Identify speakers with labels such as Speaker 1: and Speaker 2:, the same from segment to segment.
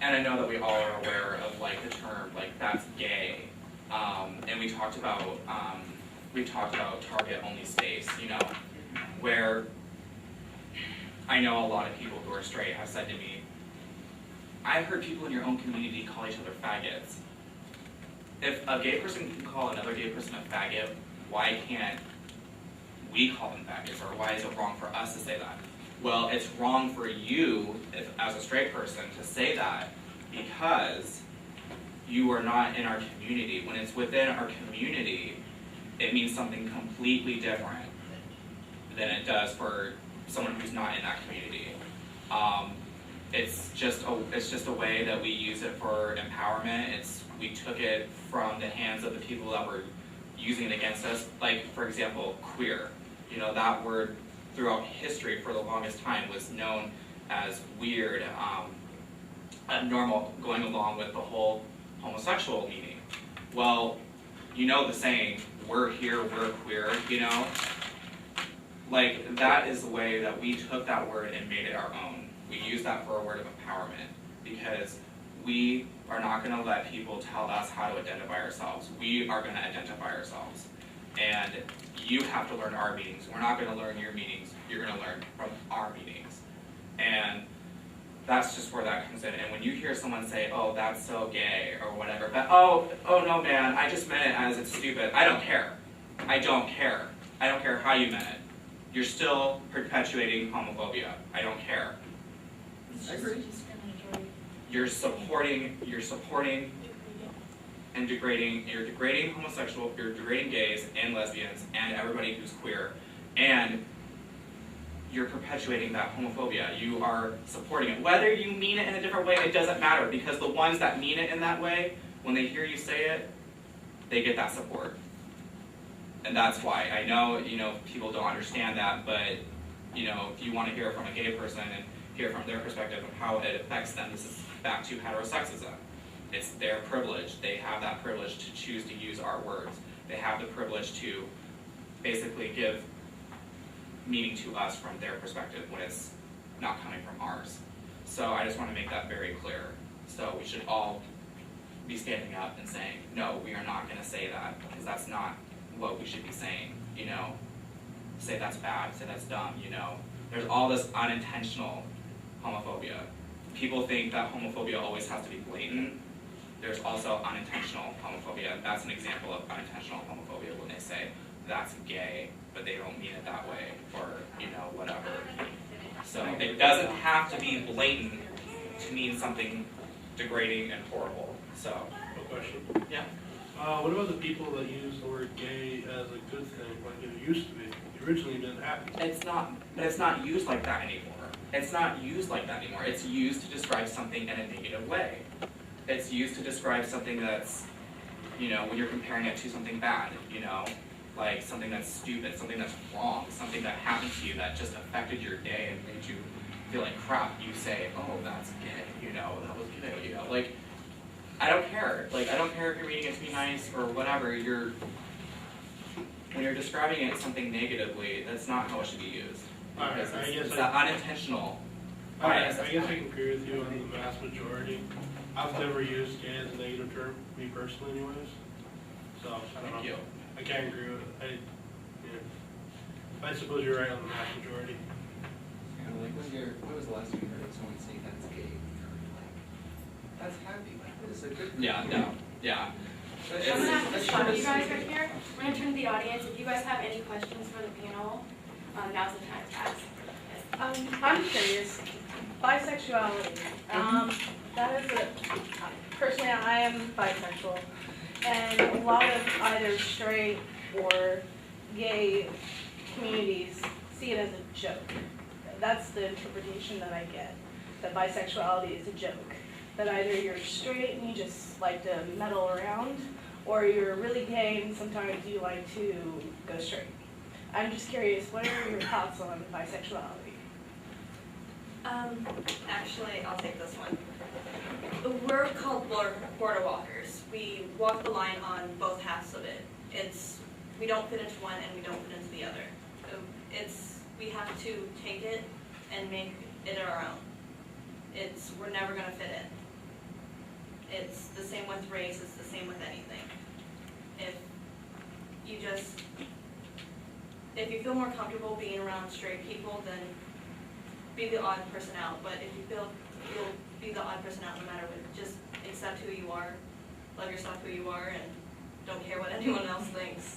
Speaker 1: and I know that we all are aware of like the term like that's gay, and we talked about target only space, you know, where I know a lot of people who are straight have said to me, I've heard people in your own community call each other faggots. If a gay person can call another gay person a faggot, why can't we call them faggots, or why is it wrong for us to say that? Well, it's wrong for you, as a straight person, to say that because you are not in our community. When it's within our community, it means something completely different than it does for someone who's not in that community. It's just a way that we use it for empowerment. We took it from the hands of the people that were using it against us. Like, for example, queer. You know, that word throughout history for the longest time was known as weird, abnormal, going along with the whole homosexual meaning. Well, you know the saying, we're here, we're queer, you know? Like, that is the way that we took that word and made it our own. We use that for a word of empowerment because we are not going to let people tell us how to identify ourselves. We are going to identify ourselves. And you have to learn our meanings. We're not going to learn your meanings. You're going to learn from our meanings. And that's just where that comes in. And when you hear someone say, oh, that's so gay, or whatever, but oh no, man, I just meant it as it's stupid. I don't care. I don't care. I don't care how you meant it. You're still perpetuating homophobia. I don't care.
Speaker 2: I agree.
Speaker 1: You're supporting and degrading, you're degrading homosexual, you're degrading gays and lesbians and everybody who's queer, and you're perpetuating that homophobia. You are supporting it. Whether you mean it in a different way, it doesn't matter, because the ones that mean it in that way, when they hear you say it, they get that support. And that's why. I know, you know, people don't understand that, but, you know, if you want to hear from a gay person and hear from their perspective of how it affects them, this is back to heterosexism. It's their privilege. They have that privilege to choose to use our words. They have the privilege to basically give meaning to us from their perspective when it's not coming from ours. So I just want to make that very clear. So we should all be standing up and saying, no, we are not going to say that, because that's not what we should be saying, you know. Say that's bad, say that's dumb, you know. There's all this unintentional homophobia. People think that homophobia always has to be blatant. There's also unintentional homophobia. That's an example of unintentional homophobia, when they say that's gay, but they don't mean it that way, or, you know, whatever. So it doesn't have to be blatant to mean something degrading and horrible. So.
Speaker 3: A question.
Speaker 1: Yeah.
Speaker 3: What about the people that use the word gay as a good thing, like it used to be? It originally didn't happen.
Speaker 1: It's not, but it's not used like that anymore. It's not used like that anymore. It's used to describe something in a negative way. It's used to describe something that's, you know, when you're comparing it to something bad, you know, like something that's stupid, something that's wrong, something that happened to you that just affected your day and made you feel like crap. You say, oh, that's gay, you know, that was gay, you know, like, I don't care. Like, I don't care if you're meaning it to be nice or whatever. When you're describing it something negatively, that's not how it should be used. Because it's that unintentional.
Speaker 3: I guess I can agree with you on the vast majority. I've never used gay as a negative term, me personally anyways. So, I don't know. I can't agree with it. I suppose you're right on the vast majority.
Speaker 4: Yeah, like when was the last time you heard someone say that's gay? Like, that's happy. Like, this is a good thing.
Speaker 1: Yeah, no. Yeah.
Speaker 5: I'm going to have to stop you guys right here. We're going to turn to the audience. If you guys have any questions for the panel, now's the time to ask. Yes.
Speaker 6: I'm curious, bisexuality, that is personally I am bisexual, and a lot of either straight or gay communities see it as a joke. That's the interpretation that I get, that bisexuality is a joke. That either you're straight and you just like to meddle around, or you're really gay and sometimes you like to go straight. I'm just curious, what are your thoughts on bisexuality?
Speaker 7: Actually, I'll take this one. We're called border walkers. We walk the line on both halves of it. We don't fit into one and we don't fit into the other. We have to take it and make it our own. We're never going to fit in. It's the same with race, it's the same with anything. If you feel more comfortable being around straight people, then be the odd person out. But if you feel you'll be the odd person out no matter what, just accept who you are, love yourself who you are, and don't care what anyone else thinks.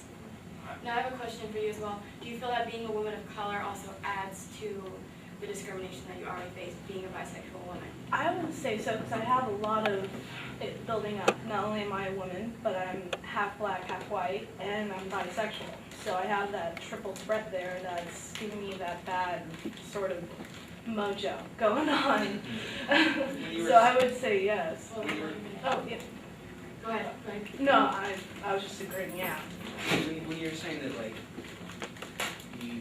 Speaker 5: Now I have a question for you as well. Do you feel that being a woman of color also adds to the discrimination that you already face being a bisexual woman?
Speaker 6: I would say so, because I have a lot of it building up. Not only am I a woman, but I'm half black, half white, and I'm bisexual. So I have that triple threat there that's giving me that bad sort of mojo going on. So I would say yes.
Speaker 5: Well,
Speaker 6: Oh, yeah.
Speaker 5: go ahead.
Speaker 6: No, I was just agreeing, yeah.
Speaker 4: When you're saying that, like, you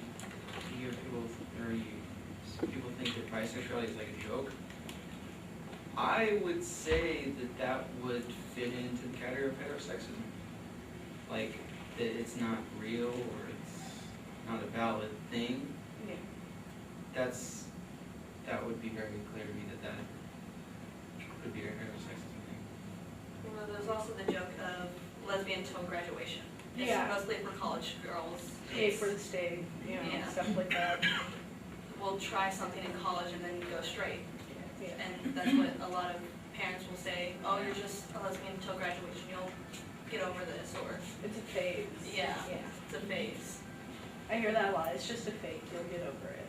Speaker 4: hear people, or people think that bisexuality is like a joke, I would say that would fit into the category of heterosexism. Like, that it's not real or it's not a valid thing.
Speaker 6: Yeah.
Speaker 4: That would be very clear to me that could be a heterosexism thing.
Speaker 7: Well, there's also the joke of lesbian till graduation. It's
Speaker 6: Yeah.
Speaker 7: mostly for college girls.
Speaker 6: Pay for the state, you know,
Speaker 7: Yeah.
Speaker 6: stuff like that.
Speaker 7: We'll try something in college and then go straight.
Speaker 6: Yeah.
Speaker 7: And that's what a lot of parents will say, oh, you're just a lesbian until graduation, you'll get over this, or
Speaker 6: It's a phase.
Speaker 7: Yeah.
Speaker 6: Yeah.
Speaker 7: it's a phase.
Speaker 6: I hear that a lot. It's just a phase. You'll get over it.